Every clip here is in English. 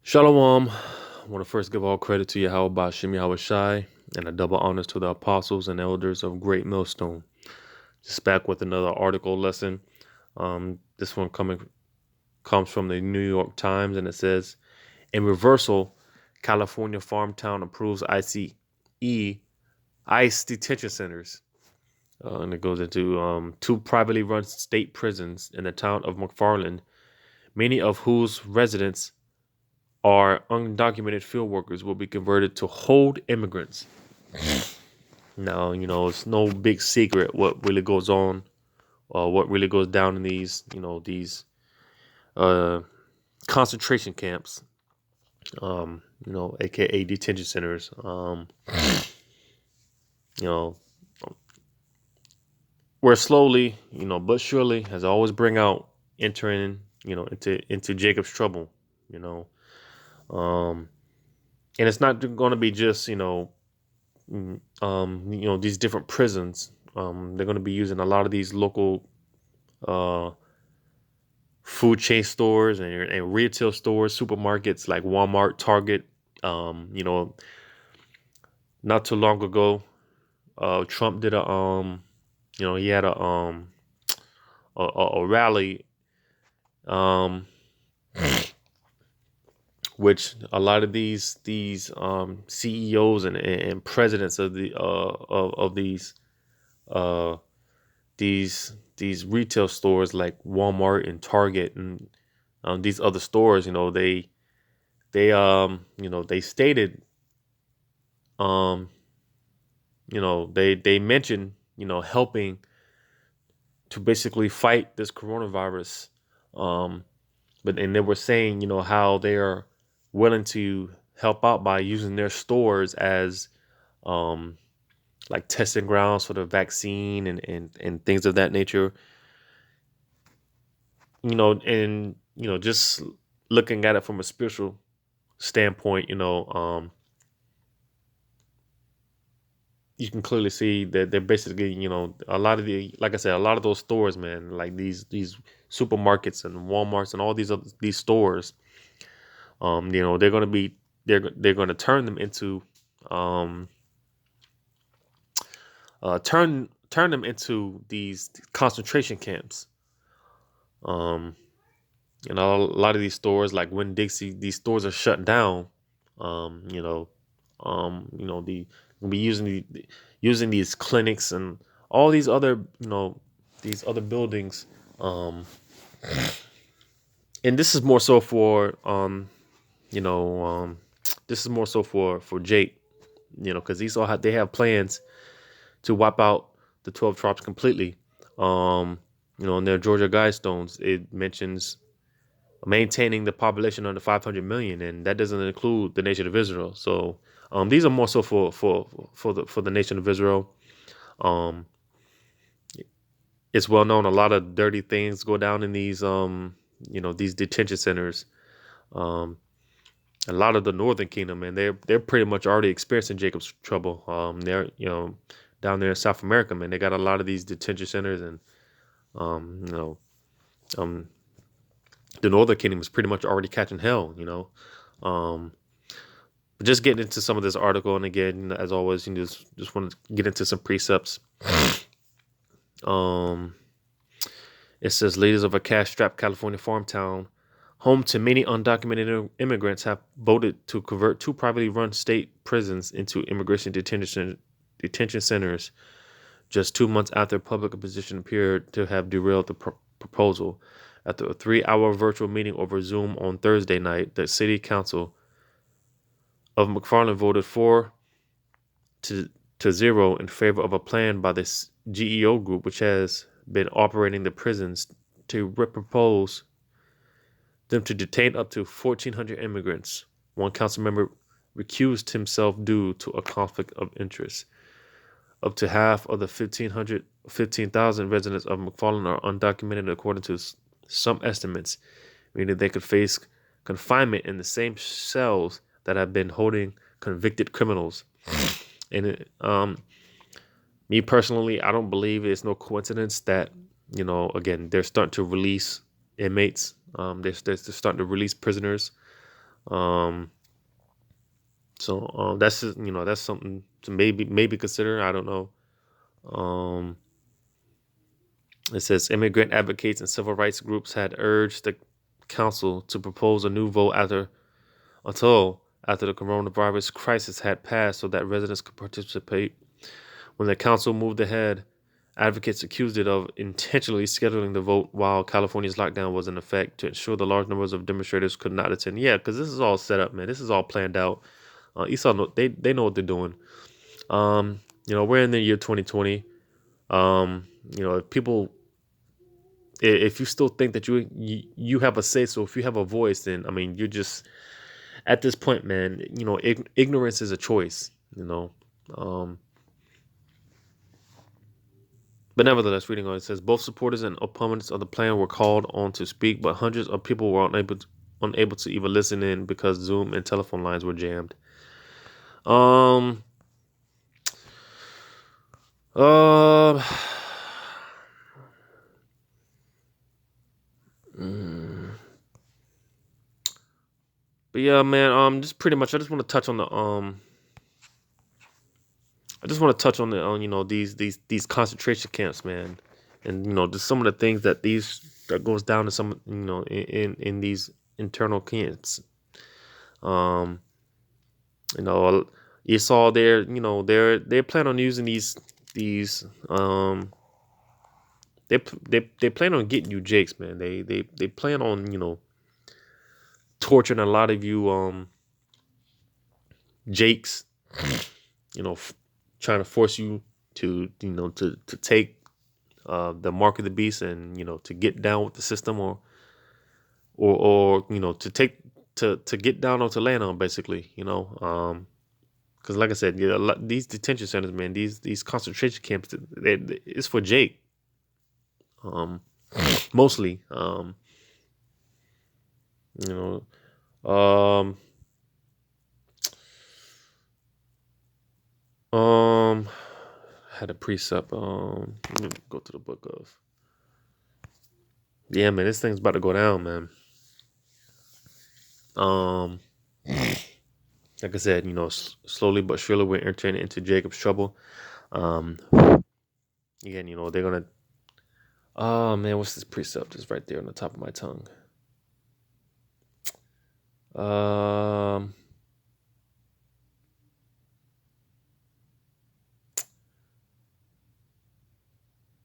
Shalawam. I want to first give all credit to YAHAWAH BAHASHAM YAHAWASHI and a double honors to the apostles and elders of Greatmillstone. Just back with another article lesson. This one comes from the New York Times, and it says, in reversal, California farm town approves ICE detention centers. And it goes into two privately run state prisons in the town of McFarland, many of whose residents are undocumented field workers, will be converted to hold immigrants. Now, it's no big secret what really goes on, what really goes down in these concentration camps, aka detention centers. You know, where slowly, but surely, has always bring out entering, into Jacob's trouble. You know, um, and it's not going to be just these different prisons. They're going to be using a lot of these local uh, food chain stores and retail stores, supermarkets like Walmart, Target. Not too long ago, Trump did he had a rally, um, which a lot of these CEOs and presidents of uh, these retail stores like Walmart and Target and these other stores, they stated, um, they mentioned, helping to basically fight this coronavirus, um, and they were saying, how they are willing to help out by using their stores as um, like testing grounds for the vaccine and things of that nature. And just looking at it from a spiritual standpoint, you can clearly see that they're basically, a lot of like I said, a lot of those stores, man, like these supermarkets and Walmarts and all these stores, they're going to be, they're going to turn them into, um, turn them into these concentration camps. Um, a lot of these stores, like Winn Dixie, these stores are shut down. Um, you know, the we'll be using these clinics and all these other buildings. Um, and this is more so for you know, this is more so for Jake, because they have plans to wipe out the 12 tribes completely. In their Georgia Guidestones, it mentions maintaining the population under 500 million, and that doesn't include the nation of Israel. So these are more so for the nation of Israel. Um, it's well known a lot of dirty things go down in these detention centers. Um, a lot of the Northern Kingdom, and they're pretty much already experiencing Jacob's trouble. They're down there in South America, man. They got a lot of these detention centers, and um, you know um, the Northern Kingdom is pretty much already catching hell. Um, but just getting into some of this article, and again, as always, just want to get into some precepts. Um, it says leaders of a cash-strapped California farm town, home to many undocumented immigrants, have voted to convert two privately run state prisons into immigration detention centers just 2 months after public opposition appeared to have derailed the proposal. After a 3-hour virtual meeting over Zoom on Thursday night, the city council of McFarland voted 4-0 in favor of a plan by the GEO group, which has been operating the prisons, to propose them to detain up to 1,400 immigrants. One council member recused himself due to a conflict of interest. Up to half of the 15,000 residents of McFarland are undocumented, according to some estimates, meaning they could face confinement in the same cells that have been holding convicted criminals. And me personally, I don't believe it's no coincidence that, again, they're starting to release inmates. They're starting to release prisoners. Um, so that's just, that's something to maybe consider. I don't know. Um, it says immigrant advocates and civil rights groups had urged the council to propose a new vote after the coronavirus crisis had passed so that residents could participate. When the council moved ahead, advocates accused it of intentionally scheduling the vote while California's lockdown was in effect to ensure the large numbers of demonstrators could not attend. Yeah, because this is all set up, man. This is all planned out. Esau, they know what they're doing. We're in the year 2020. If people, if you still think that you have a say, so if you have a voice, then I mean, you're just at this point, man. Ignorance is a choice. Um, But nevertheless, reading on, it says both supporters and opponents of the plan were called on to speak, but hundreds of people were unable to even listen in because Zoom and telephone lines were jammed. Um. Uh, but yeah, man. Just pretty much, I just want to touch on the I just want to touch on the on these concentration camps, man, and just some of the things that goes down to some in these internal camps. Um, you know, you saw there, they plan on using these they plan on getting you Jakes, man. They plan on torturing a lot of you Jakes, you know, f- trying to force you to to take the mark of the beast and to get down with the system or to take to get down onto land on basically because like I said, yeah, these detention centers, man, these concentration camps, it's for Jake, um, mostly, you um, um, had a precept. Let me go to the book of. Yeah, man, this thing's about to go down, man. Um, like I said, slowly but surely we're entering into Jacob's trouble. Um, Again, they're gonna. Oh man, what's this precept? It's right there on the top of my tongue. Um,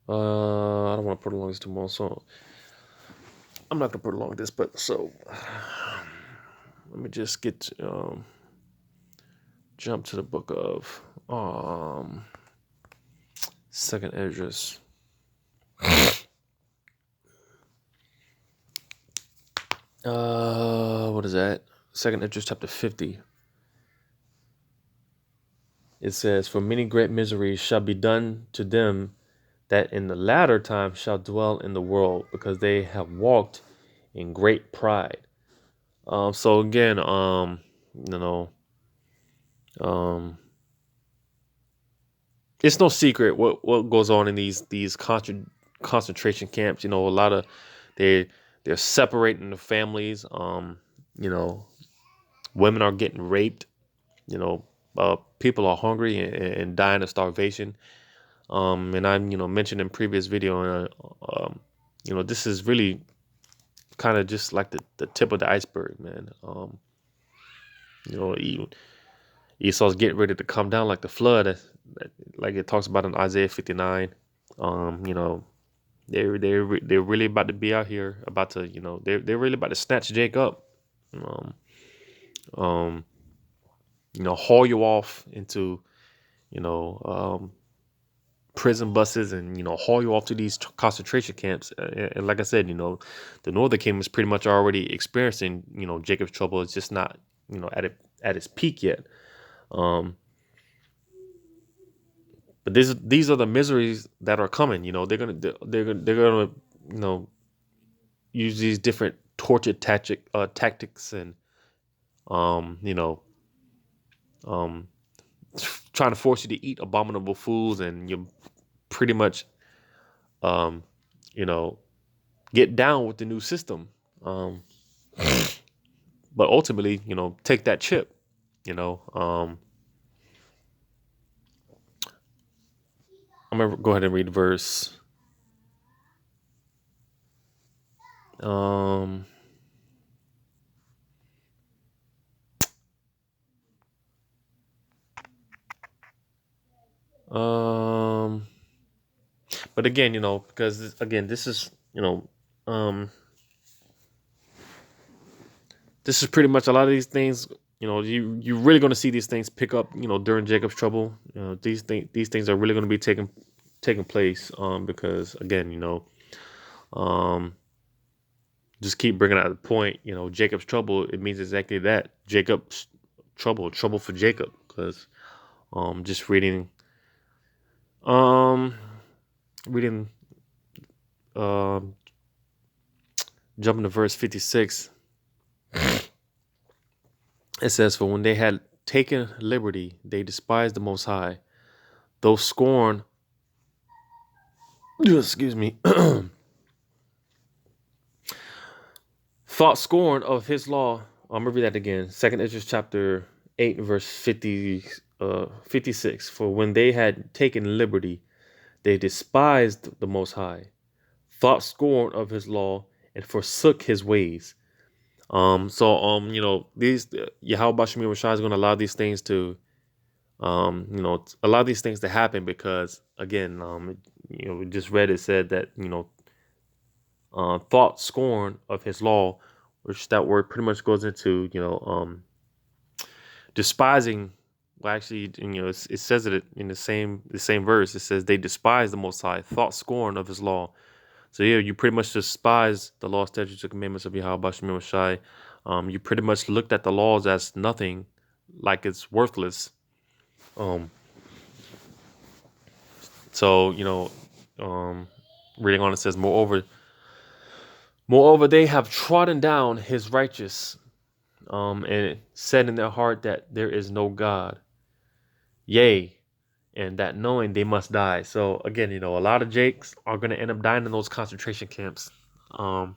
I don't want to prolong this too much, so I'm not gonna prolong this. But so, let me just jump to the book of Second Esdras. What is that? Second Esdras chapter 50. It says, "For many great miseries shall be done to them that in the latter time shall dwell in the world, because they have walked in great pride." So again, you know, um, it's no secret what goes on in these concentration camps. A lot of they they're separating the families. You know, Women are getting raped. You know, people are hungry and dying of starvation. And I mentioned in previous video, this is really kind of just like the tip of the iceberg, man. Even Esau's getting ready to come down like the flood, like it talks about in Isaiah 59. You know, they're really about to be out here, about to, they're really about to snatch Jake up, um, um, haul you off into, you know, um, prison buses and haul you off to these concentration camps. And like I said, the Northern Kingdom is pretty much already experiencing Jacob's trouble. It's just not at its peak yet. Um, but these are the miseries that are coming. They're gonna use these different torture tactics and um you know um trying to force you to eat abominable foods, and you pretty much um you know get down with the new system. um but ultimately, take that chip. I'm gonna go ahead and read verse. Um, um, but again, because again, this is, um, this is pretty much a lot of these things. You're really going to see these things pick up. During Jacob's trouble. These things are really going to be taking place. Because again, um, just keep bringing out the point. Jacob's trouble. It means exactly that. Jacob's trouble for Jacob. Because just um, reading, um, jumping to verse 56. It says, "For when they had taken liberty, they despised the Most High. Those scorn, excuse me, thought scorn of his law." I'm gonna read that again. Second Ezra chapter 8, verse 56. "For when they had taken liberty, they despised the Most High, thought scorn of his law, and forsook his ways." These Yahawah Bahashaam Yahawashi is gonna allow these things to allow these things to happen because again, we just read it said that, thought scorn of his law, which that word pretty much goes into, despising. Well, actually, it says it in the same verse. It says they despise the Most High, thought scorn of his law. So yeah, you pretty much despise the law, statutes, and commandments of Yahawah Bahashaam Yahawashi. You pretty much looked at the laws as nothing, like it's worthless. Um, so reading on, it says, moreover, they have trodden down his righteous, and said in their heart that there is no God. Yea, and that knowing they must die. So again, a lot of Jakes are gonna end up dying in those concentration camps. Um,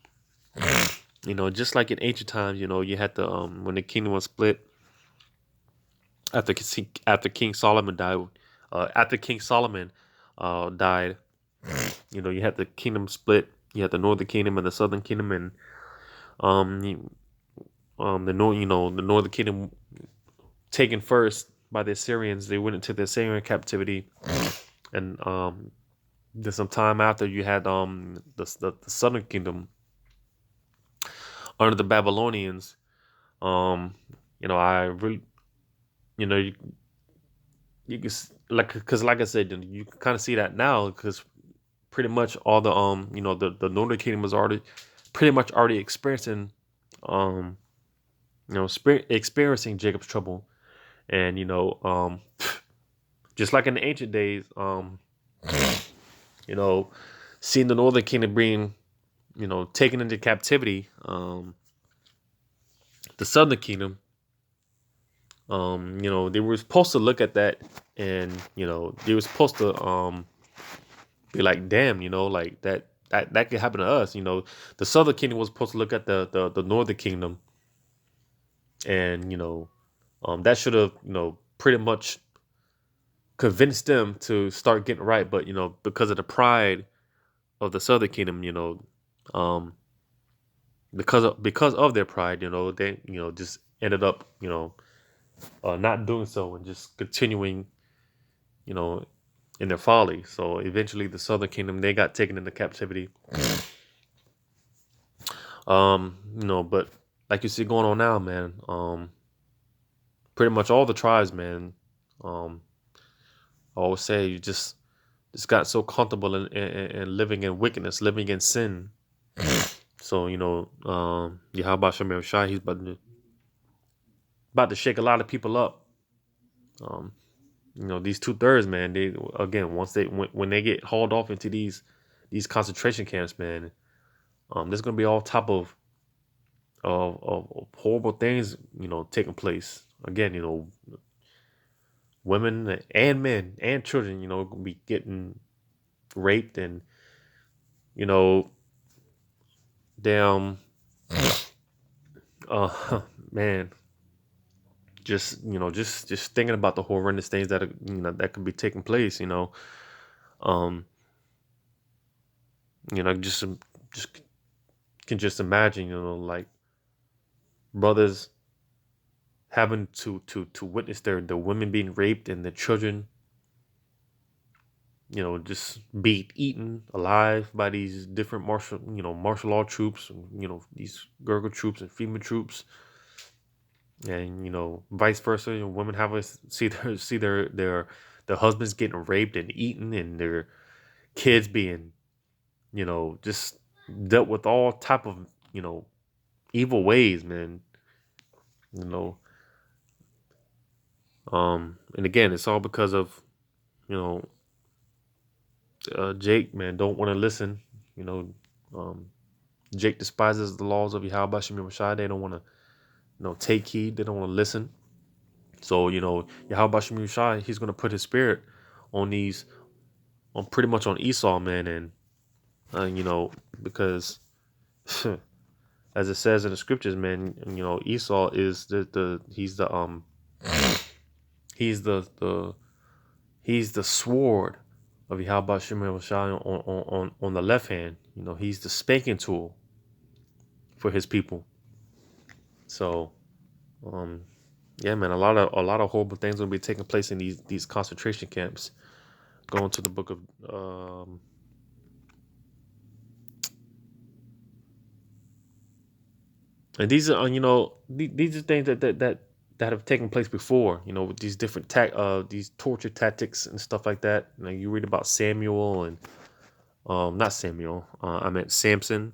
just like in ancient times, you had the when the kingdom was split after King Solomon died. After King Solomon died, you had the kingdom split. You had the northern kingdom and the southern kingdom, and um, you, the northern kingdom taken first by the Assyrians. They went into the Assyrian captivity, and then some time after, you had the southern kingdom under the Babylonians. I really, you can because like I said, you can kind of see that now because pretty much all the northern kingdom was already pretty much already experiencing um experiencing Jacob's trouble, and just like in the ancient days, you know seeing the northern kingdom being taken into captivity, the southern kingdom, they were supposed to look at that, and they were supposed to be like, damn, like that could happen to us. The southern kingdom was supposed to look at the northern kingdom, and that should have pretty much convinced them to start getting right. But because of the pride of the southern kingdom, um because of their pride, they just ended up not doing so and just continuing you know in their folly. So eventually the southern kingdom, they got taken into captivity. But like you see going on now, man, pretty much all the tribes, man, um I always say, you just got so comfortable in living in wickedness, living in sin. So Yahweh Bashem Shai, he's about to shake a lot of people up. um these 2/3, man, they again, once when they get hauled off into these concentration camps, man, there's gonna be all type of horrible things taking place. Again, women and men and children gonna be getting raped, and you know damn Man, just thinking about the horrendous things that that could be taking place. Um, just can just imagine, like brothers having to witness their women being raped and their children, just be eaten alive by these different martial law troops, and, these Gurkha troops and FEMA troops, and vice versa. Women have us see their husbands getting raped and eaten, and their kids being just dealt with all type of evil ways, man. You know, and again, it's all because of you know Jake, man, don't want to listen. You know, um, Jake despises the laws of Yahawah Bahashaam Yahawashi. They don't want to, take heed. They don't want to listen. So, Yahawah Bahashaam Yahawashi, he's going to put his spirit on on pretty much on Esau, man. And, because as it says in the scriptures, man, Esau is the he's the sword of Yahawah Bahashaam Yahawashi on the left hand. He's the spanking tool for his people. So, um, yeah, man, a lot of horrible things will be taking place in these concentration camps. Going to the book of and these are these are things that have taken place before. With these different these torture tactics and stuff like that. You read about Samuel and not Samuel. I meant Samson,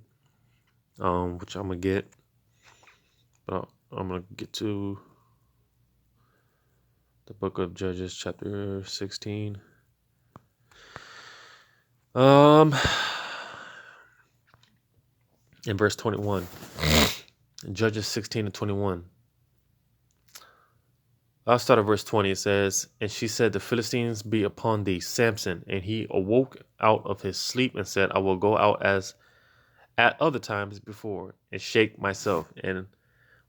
which I'm gonna get, but I'm gonna get to the book of Judges, chapter 16. Um, in verse 21, Judges 16 and 21. I'll start at verse 20. It says, "And she said, The Philistines be upon thee, Samson. And he awoke out of his sleep and said, I will go out as at other times before and shake myself. And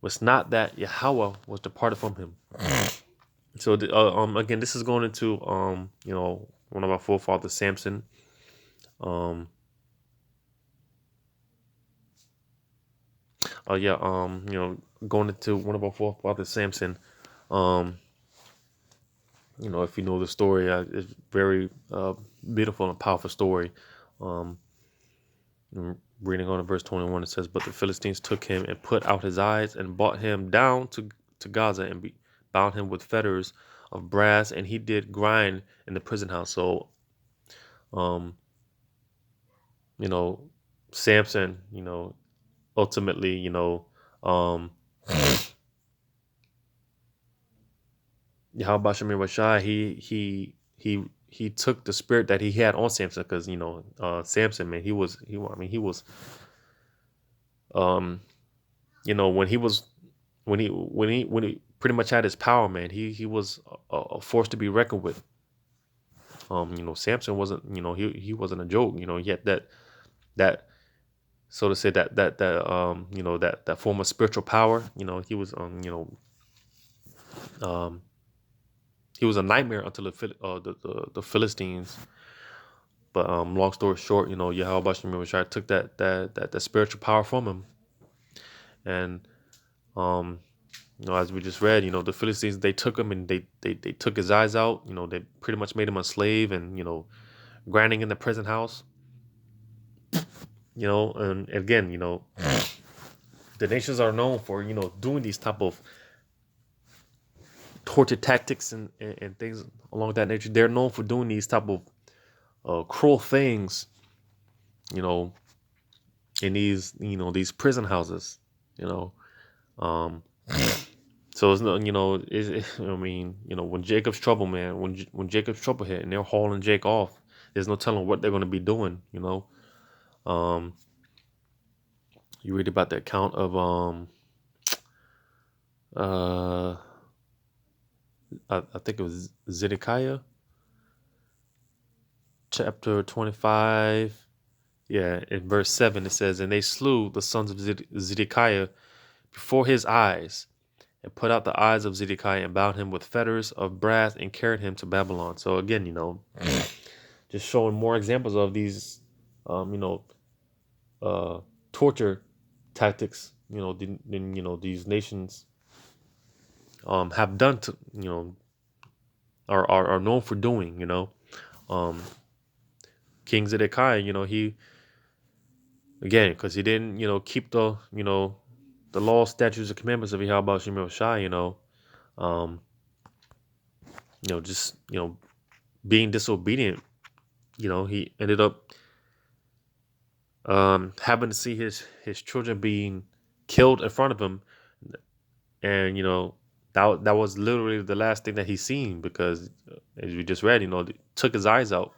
was not that Yahweh was departed from him." So again, this is going into one of our forefathers, Samson. Going into one of our forefathers, Samson. Um, if you know the story, it's very beautiful and powerful story. Um, Reading on in verse 21, it says, "But the Philistines took him and put out his eyes and brought him down to Gaza and bound him with fetters of brass, and he did grind in the prison house." So, um, you know, Samson, ultimately, um, Yahweh Bashem Rashai, he took the spirit that he had on Samson, because Samson, man, he was um when he pretty much had his power, man, he was a force to be reckoned with. Samson wasn't, he wasn't a joke. He had that so to say, that form of spiritual power. Um he was a nightmare until the Philistines. But long story short, Yahweh Bashem Rashai took that spiritual power from him. And um as we just read, the Philistines, they took him and they took his eyes out. They pretty much made him a slave, and grinding in the prison house. And again, the nations are known for doing these type of torture tactics and things along that nature. They're known for doing these type of cruel things, you know, in these prison houses, you know. Um, so it's no, I mean, when Jacob's trouble, man, when Jacob's trouble hit and they're hauling Jake off, there's no telling what they're going to be doing. Um, you read about the account of uh I think it was Zedekiah, chapter 25. Yeah, in verse 7 it says, "And they slew the sons of Zedekiah before his eyes, and put out the eyes of Zedekiah, and bound him with fetters of brass, and carried him to Babylon. So again, just showing more examples of these, um, you know, uh, torture tactics, than these nations have done to, are known for doing. Um, King Zedekiah, he again, because he didn't, keep the law, statutes, and commandments of Yahawah Bahashem Yahawashi, um, just being disobedient. He ended up having to see his children being killed in front of him, and that was literally the last thing that he seen, because as we just read, they took his eyes out,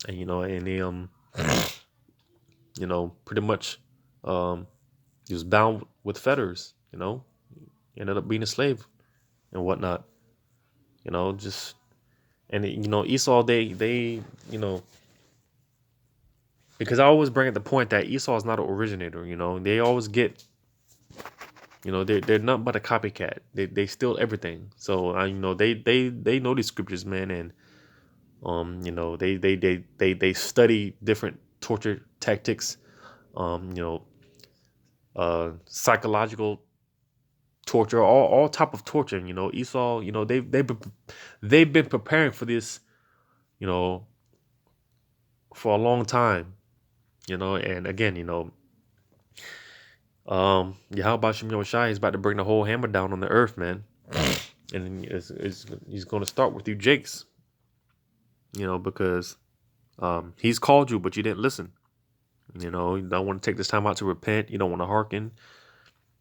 and and he pretty much he was bound with fetters. Ended up being a slave and whatnot. Just and Esau, they because I always bring up the point that Esau is not an originator. They always get, they're nothing but a copycat. They steal everything. So they know these scriptures, man, and they study different torture tactics, psychological torture, all type of torture. Esau, they've been preparing for this, for a long time. And again, Yahawah Bahashem Yahawashi is about to bring the whole hammer down on the earth, man. And he's going to start with you, Jakes. Because he's called you, but you didn't listen. You don't want to take this time out to repent. You don't want to hearken.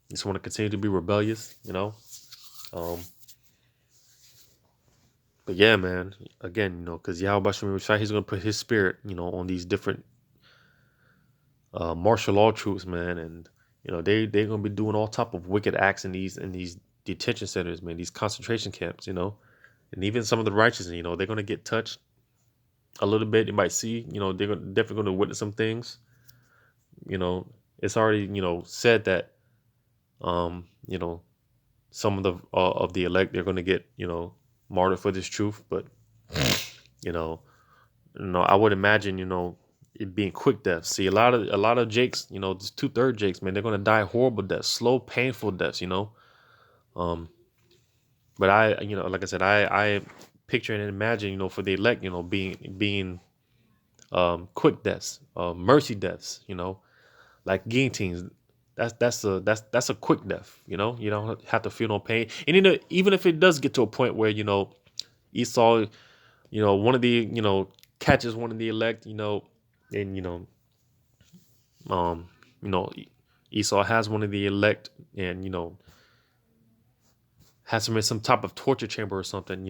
You just want to continue to be rebellious. But yeah, man. Again, because Yahawah Bahashem Yahawashi, he's going to put his spirit, on these different martial law troops, man, and they're gonna be doing all type of wicked acts in these detention centers, man, these concentration camps, and even some of the righteous, they're gonna get touched a little bit. You might see, they're definitely gonna witness some things. It's already said that some of the elect, they're gonna get martyred for this truth, but I would imagine it being quick deaths. See, a lot of Jakes, this 2/3 Jakes, man, they're gonna die horrible deaths, slow, painful deaths. But I, like I said, I picture and imagine, for the elect, being quick deaths, mercy deaths, like guillotines. That's a quick death. You don't have to feel no pain, and even if it does get to a point where Esau, one of the catches one of the elect, and um, Esau has one of the elect, and has him in some type of torture chamber or something.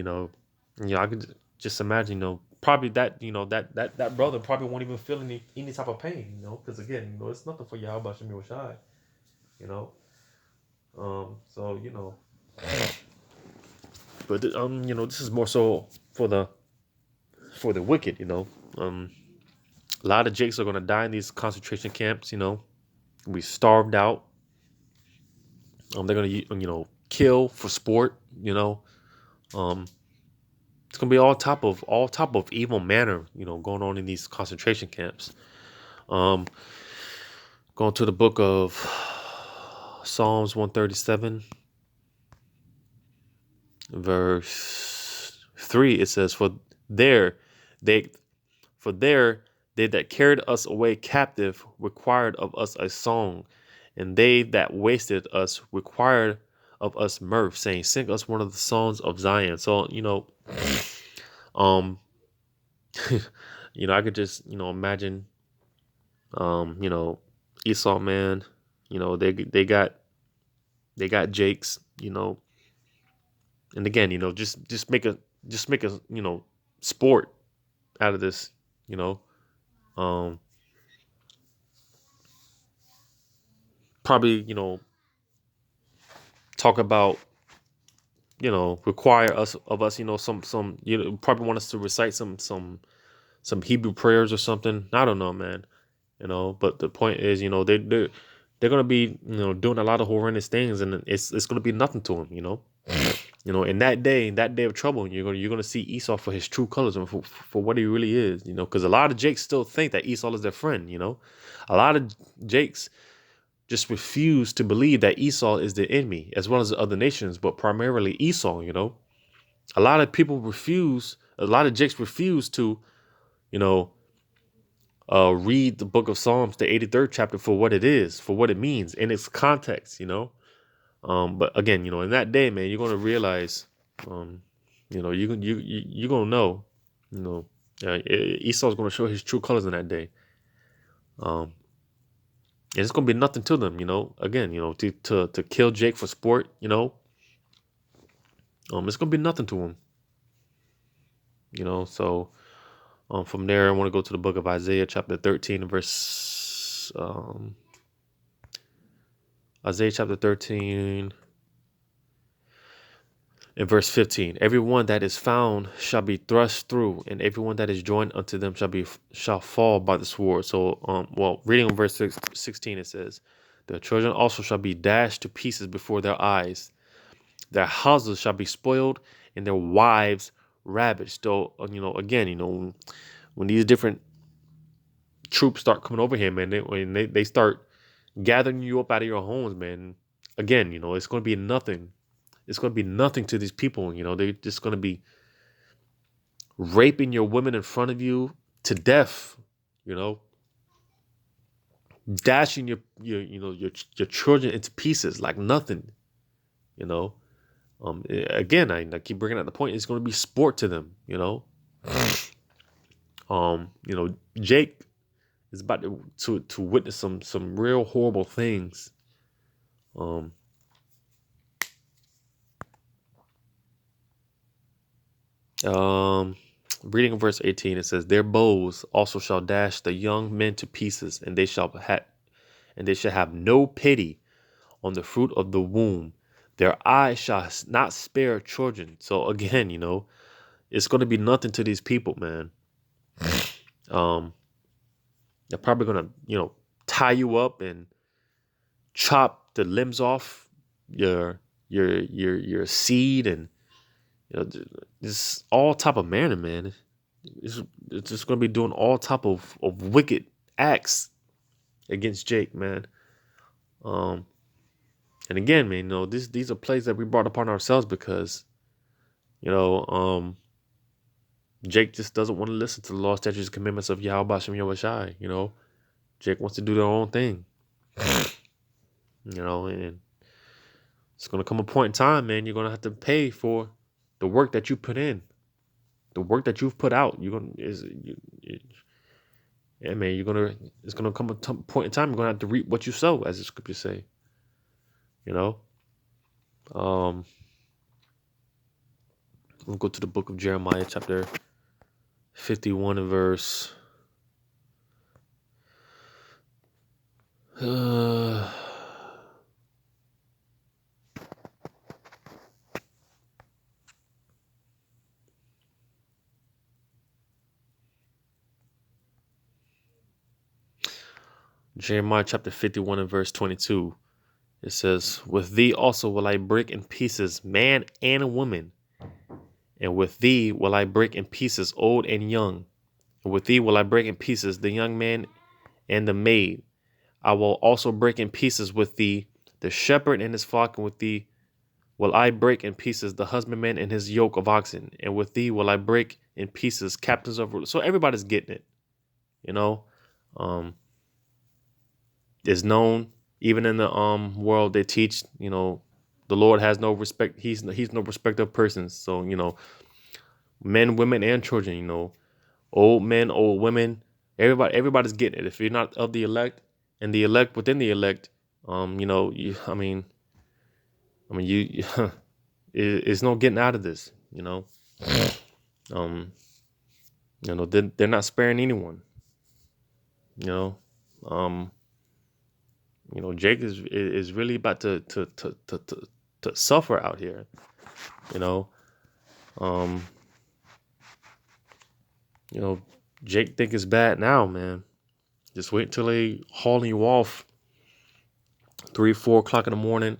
I could just imagine, probably that that brother probably won't even feel any type of pain, because again, it's nothing for Yahawah Bahashem Yahawashi, so but this is more so for the wicked, a lot of Jakes are gonna die in these concentration camps, be starved out. They're gonna kill for sport, it's gonna be all type of evil manner, going on in these concentration camps. Going to the book of Psalms 137, verse 3, it says, there they they that carried us away captive required of us a song, and they that wasted us required of us mirth, saying, sing us one of the songs of Zion. So, I could just, imagine, Esau, man, they got Jakes, and again, just make a sport out of this, um, probably, talk about, require us of us, some, probably want us to recite some Hebrew prayers or something. I don't know, man. But the point is, they're gonna be, doing a lot of horrendous things, and it's gonna be nothing to them, in that day of trouble, you're gonna see Esau for his true colors and for what he really is, because a lot of Jakes still think that Esau is their friend, a lot of Jakes just refuse to believe that Esau is the enemy as well as the other nations, but primarily Esau, a lot of people refuse, a lot of Jakes refuse to, you know, read the book of Psalms, the 83rd chapter, for what it is, for what it means in its context, But again, in that day, man, you're gonna realize, you're gonna know, you know, Esau's gonna show his true colors in that day, um, and it's gonna be nothing to them, Again, to kill Jake for sport, it's gonna be nothing to him, So, from there, I want to go to the book of Isaiah, chapter 13, Isaiah chapter 13. In verse 15, everyone that is found shall be thrust through, and everyone that is joined unto them shall fall by the sword. So, reading on verse 16, it says, "The children also shall be dashed to pieces before their eyes. Their houses shall be spoiled, and their wives ravaged." So, again, when these different troops start coming over here, man, when they start gathering you up out of your homes, man, again, it's going to be nothing. It's going to be nothing to these people. They're just going to be raping your women in front of you to death, you know, dashing your children into pieces like nothing, you know. Again, I keep bringing up the point. It's going to be sport to them, Jake is about to witness some real horrible things. Um, um, Reading verse 18, it says, "Their bows also shall dash the young men to pieces, and they shall have no pity on the fruit of the womb. Their eyes shall not spare children." So again, it's going to be nothing to these people, man. Um, they're probably going to, tie you up and chop the limbs off your seed, and this all type of manner, man. It's just going to be doing all type of wicked acts against Jake, man. Um, and again, man, these are plays that we brought upon ourselves because, you know, um, Jake just doesn't want to listen to the law, statutes, and commandments of YAHAWAH BAHASHAM YAHAWASHI. Jake wants to do their own thing, and it's going to come a point in time, man, you're going to have to pay for the work that you put in, the work that you've put out. Yeah, man, it's going to come a point in time, you're going to have to reap what you sow, as the scriptures say, you know. Um, we'll go to the book of Jeremiah, chapter 51 and verse. Jeremiah chapter 51 and verse 22. It says, "With thee also will I break in pieces man and woman, and with thee will I break in pieces old and young, and with thee will I break in pieces the young man and the maid. I will also break in pieces with thee the shepherd and his flock, and with thee will I break in pieces the husbandman and his yoke of oxen, and with thee will I break in pieces captains of rulers." So everybody's getting it, you know. Um, it's known even in the world they teach, the Lord has no respect. He's no respect of persons. So men, women, and children. Old men, old women. Everybody's getting it. If you're not of the elect, and the elect within the elect, you it's no getting out of this. Um, they're not sparing anyone. You know, um, Jake is really about to suffer out here. You know, um, Jake think it's bad now, man. Just wait till they hauling you off 3, 4 o'clock in the morning,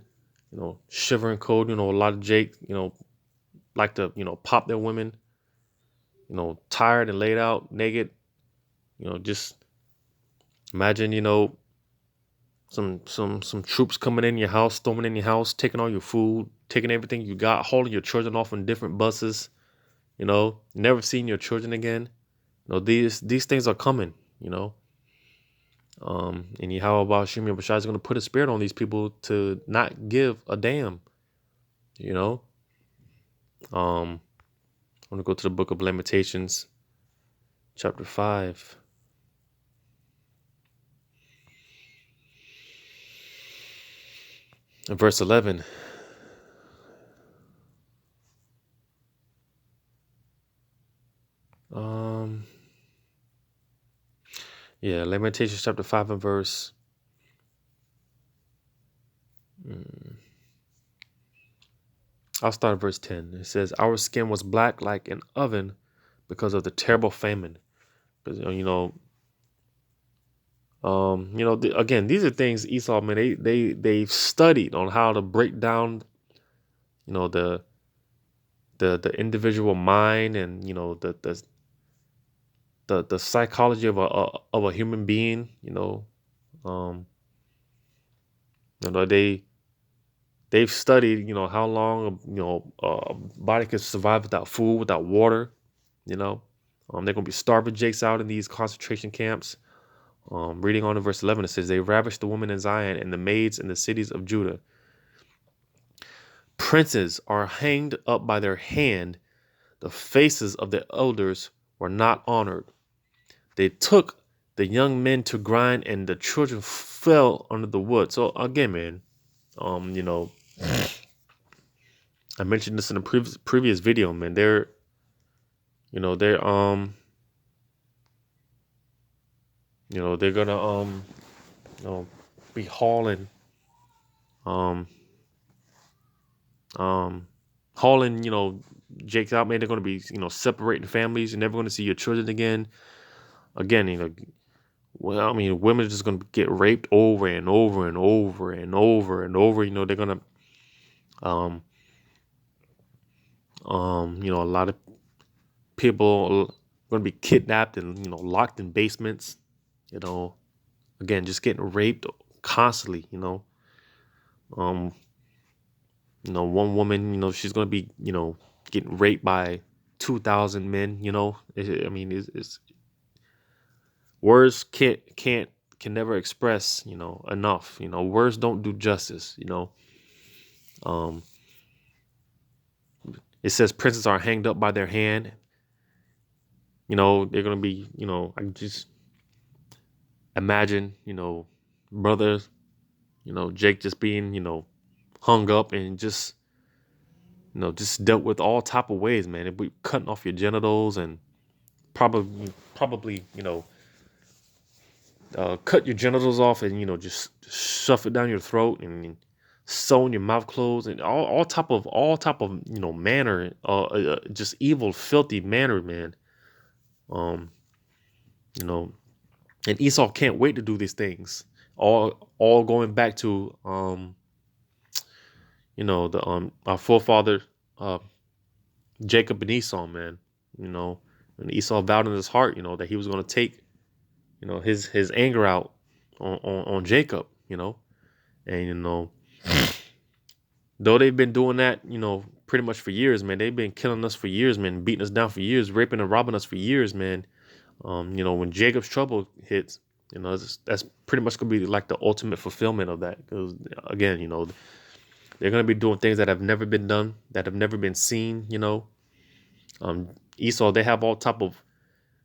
shivering cold. A lot of Jake, like to, pop their women, tired and laid out, naked. Just imagine, some troops coming in your house, storming in your house, taking all your food, taking everything you got, hauling your children off on different buses, never seeing your children again. These things are coming, and Yahawah Bahashem Yahawashi is going to put a spirit on these people to not give a damn, I'm going to go to the book of Lamentations, chapter 5. And verse 11. Lamentations chapter 5 and verse. I'll start at verse 10. It says, "Our skin was black like an oven because of the terrible famine." Because again, these are things Esau, man, they've studied on how to break down, the individual mind, and the psychology of a human being. They've studied, how long a body could survive without food, without water. They're gonna be starving jakes out in these concentration camps. Reading on in verse 11, it says, "They ravished the women in Zion and the maids in the cities of Judah. Princes are hanged up by their hand. The faces of the elders were not honored. They took the young men to grind, and the children fell under the wood." So again, man, I mentioned this in a previous video, man. They're gonna be hauling Jake's out, man. They're gonna be separating families. You're never gonna see your children again. Again, women are just gonna get raped over and over and over and over and over. They're gonna a lot of people are gonna be kidnapped and locked in basements. Again, just getting raped constantly. One woman, she's gonna be getting raped by 2,000 men. It's words can never express enough. Words don't do justice. It says princes are hanged up by their hand. They're gonna be I can just imagine brothers, Jake just being hung up and just just dealt with all type of ways, man. If we cutting off your genitals and probably cut your genitals off and just shove it down your throat and sewing your mouth closed and all type of manner, just evil, filthy manner, man. And Esau can't wait to do these things. All going back to our forefather Jacob and Esau, man. And Esau vowed in his heart, that he was going to take his anger out on Jacob, and though they've been doing that, pretty much for years, man. They've been killing us for years, man, beating us down for years, raping and robbing us for years, man. When Jacob's trouble hits, that's pretty much gonna be like the ultimate fulfillment of that. Because again, they're gonna be doing things that have never been done, that have never been seen. Esau, they have all type of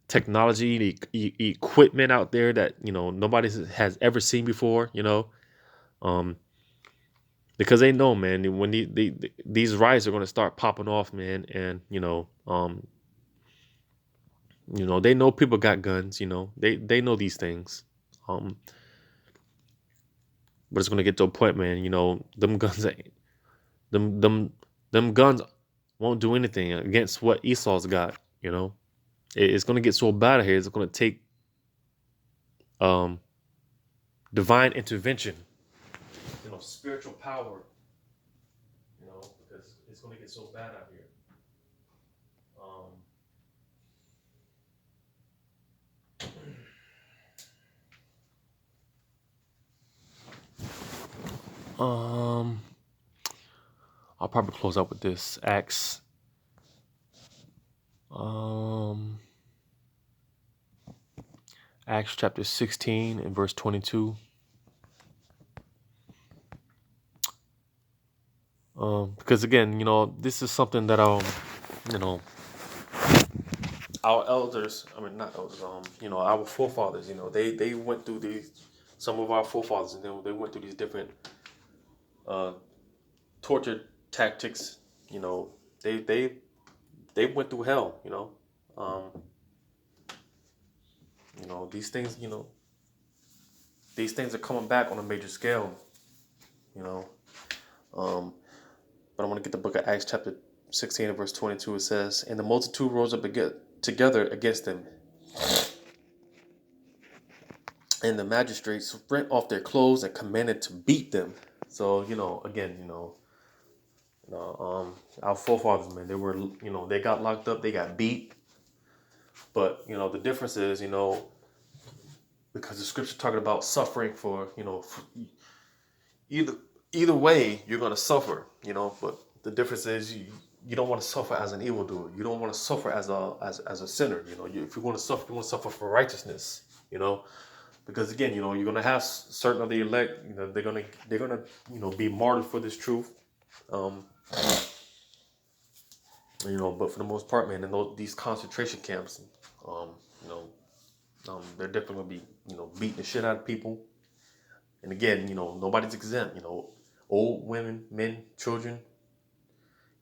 technology, equipment out there that nobody has ever seen before. Because they know, man, when these riots are going to start popping off, man, and they know people got guns, they know these things, but it's going to get to a point, man, them guns them guns won't do anything against what Esau's got. It's going to get so bad here. It's going to take divine intervention. spiritual power, you know, because it's going to get so bad out here. Um, I'll probably close out with this um, Acts chapter 16 and verse 22. Because again, you know, this is something that you know, our elders, I mean not elders, you know, our forefathers, you know, they went through these, some of our forefathers, and they went through these different uh torture tactics, you know, they went through hell, you know. Um, you know, these things, you know, these things are coming back on a major scale, you know. Um, but I want to get the book of Acts chapter 16 and verse 22. It says, "And the multitude rose up together against them, and the magistrates rent off their clothes and commanded to beat them." So, you know, again, our forefathers, man, they were, you know, they got locked up, they got beat. But, you know, the difference is, you know, because the scripture talking about suffering for, you know, either either way you're gonna suffer, you know. But the difference is you don't want to suffer as an evildoer. You don't want to suffer as a sinner. You know, if you want to suffer, you want to suffer for righteousness. You know, because again, you know, you're gonna have certain of the elect. You know, they're gonna you know be martyred for this truth. Um, you know, but for the most part, man, in these concentration camps, you know, they're definitely gonna be, you know, beating the shit out of people. And again, you know, nobody's exempt. You know, old women, men, children.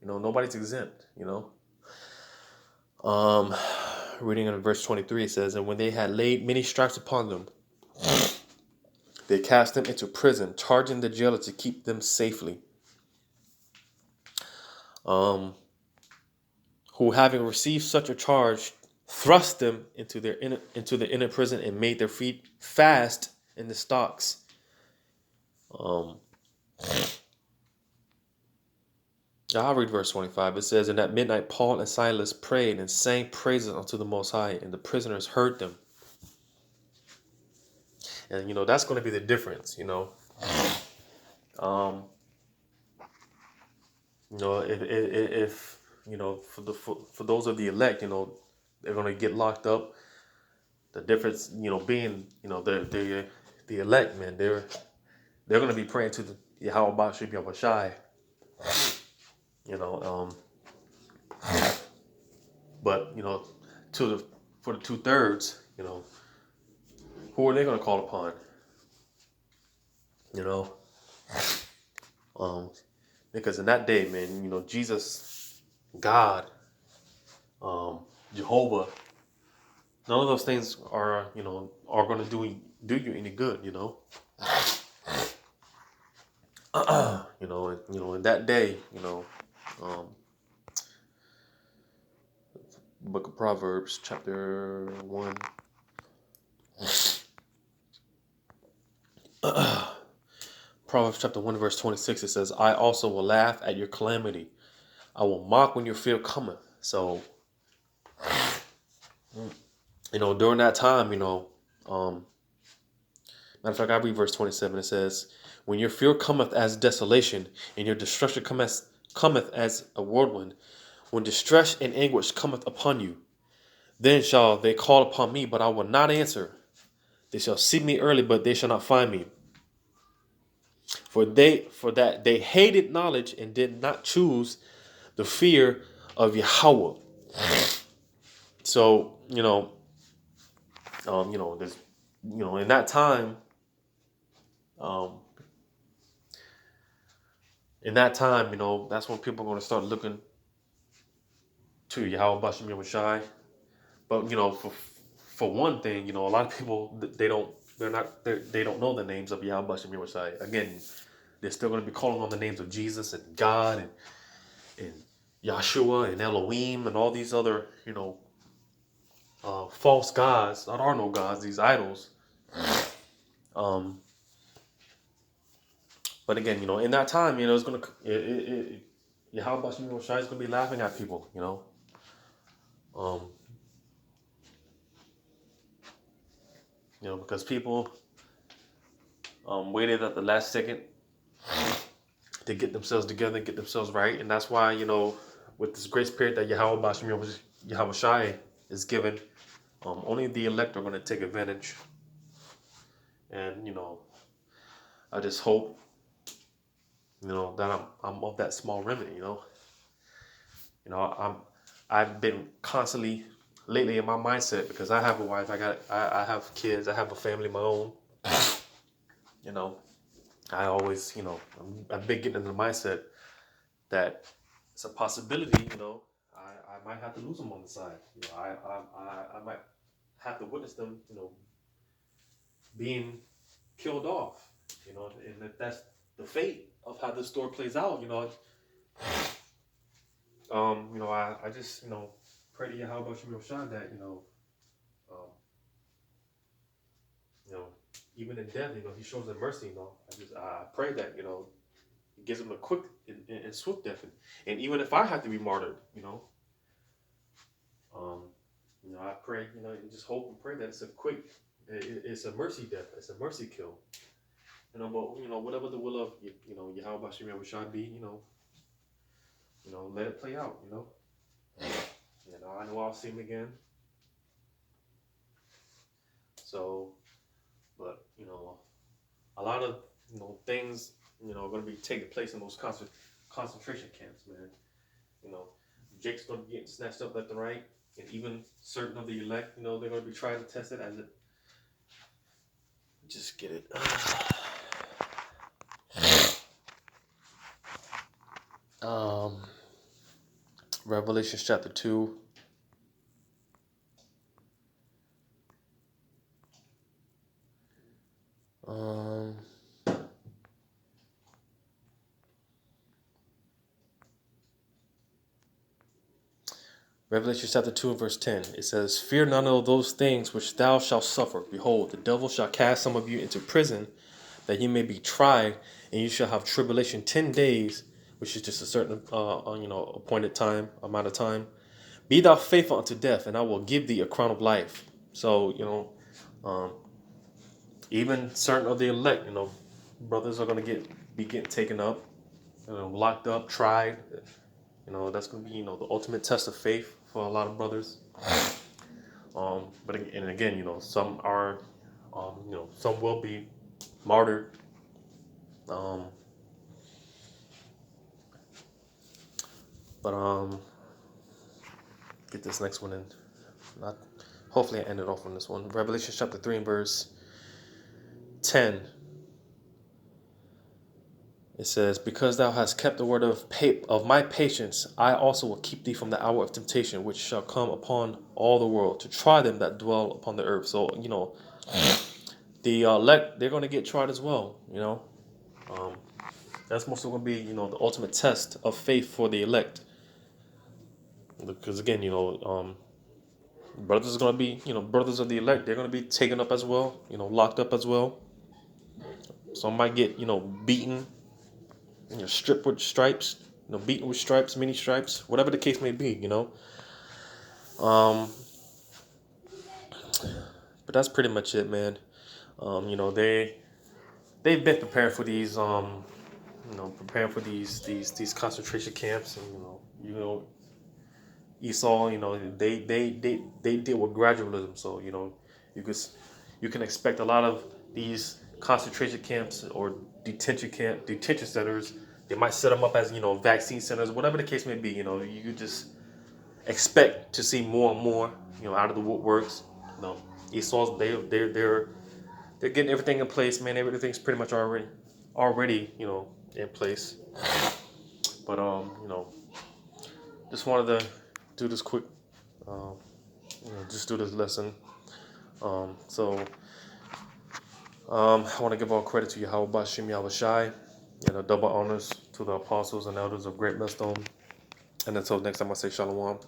You know, nobody's exempt. You know. Um, reading in verse 23, it says, "And when they had laid many stripes upon them, they cast them into prison, charging the jailer to keep them safely. Um, who having received such a charge, thrust them into the inner prison and made their feet fast in the stocks." Um, I'll read verse 25. It says, "And at midnight Paul and Silas prayed and sang praises unto the Most High, and the prisoners heard them." And you know that's going to be the difference. Um, if you know for those of the elect, you know, they're going to get locked up. The difference, you know, being, you know, the elect, man, they're going to be praying to the YAHAWAH BAHASHAM YAHAWASHI. You know, but you know, for the 2/3, you know, who are they going to call upon? You know, because in that day, man, you know, Jesus, God, Jehovah, none of those things are, you know, are going to do you any good. You know, in that day, you know, um, Book of Proverbs, chapter 1. Proverbs chapter 1, verse 26, it says, "I also will laugh at your calamity. I will mock when your fear cometh." So, you know, during that time, you know, matter of fact, I read verse 27. It says, "When your fear cometh as desolation, and your destruction cometh as a whirlwind, when distress and anguish cometh upon you, then shall they call upon me, but I will not answer. They shall seek me early, but they shall not find me. For that they hated knowledge and did not choose the fear of Yahweh." So, there's, in that time, um, that's when people are going to start looking to Yahweh Bashim Yahushai. But, for one thing, a lot of people, they don't know the names of Yahweh Bashim Yahushai. Again, they're still going to be calling on the names of Jesus and God and Yahshua and Elohim and all these other, false gods that are no gods, these idols. But But again, in that time, it's gonna Yahawah Bahashem Yahawashi is gonna be laughing at people, um, because people waited at the last second to get themselves together, get themselves right, and that's why with this grace period that Yahawah Bahashem Yahawashi is given, only the elect are gonna take advantage, and I just hope that I'm of that small remnant, I'm I've been constantly lately in my mindset because I have a wife, I have kids, I have a family of my own. you know I always I've been getting in the mindset that it's a possibility, I might have to lose them on the side. I might have to witness them being killed off, and if that's the fate of how this story plays out, I just pray to Yahawah Bahashem Yahawashi that um, you know even in death, he shows them mercy. I pray that he gives them a quick and swift death, and even if I have to be martyred, um, I pray, and just hope and pray that it's a quick, it's a mercy death, it's a mercy kill, but whatever the will of Yahawah Bahashem Yahawashi be, let it play out, I know I'll see him again. So, but a lot of things are going to be taking place in those concentration camps, man. Jake's going to be getting snatched up left and right, and even certain of the elect, they're going to be trying to test it as it. Just get it. Revelation chapter 2. Revelation chapter 2 and verse 10. It says, "Fear none of those things which thou shalt suffer. Behold, the devil shall cast some of you into prison, that ye may be tried, and you shall have tribulation 10 days, which is just a certain appointed amount of time. Be thou faithful unto death, and I will give thee a crown of life." So, even certain of the elect, brothers are going to be getting taken up, locked up, tried. That's going to be, the ultimate test of faith for a lot of brothers. But again, some are, some will be martyred. But get this next one in. Hopefully I ended off on this one. Revelation chapter 3 and verse 10. It says, "Because thou hast kept the word of my patience, I also will keep thee from the hour of temptation, which shall come upon all the world, to try them that dwell upon the earth." So, the elect, they're going to get tried as well, That's mostly going to be, the ultimate test of faith for the elect. Because again, brothers are going to be, brothers of the elect, they're going to be taken up as well, locked up as well. Some might get, beaten, stripped with stripes, beaten with stripes, many stripes, whatever the case may be, But that's pretty much it, man. They've been preparing for these, preparing for these concentration camps, and Esau, they deal with gradualism, so you could you can expect a lot of these concentration camps or detention centers. They might set them up as vaccine centers, whatever the case may be. You could just expect to see more and more out of the woodworks. Esau's they're getting everything in place, man. Everything's pretty much already in place. But just wanted to do this quick, just do this lesson. I want to give all credit to Yahawah Bahashem Yahawashi, and double honors to the apostles and elders of Greatmillstone. And until next time, I say shalawam.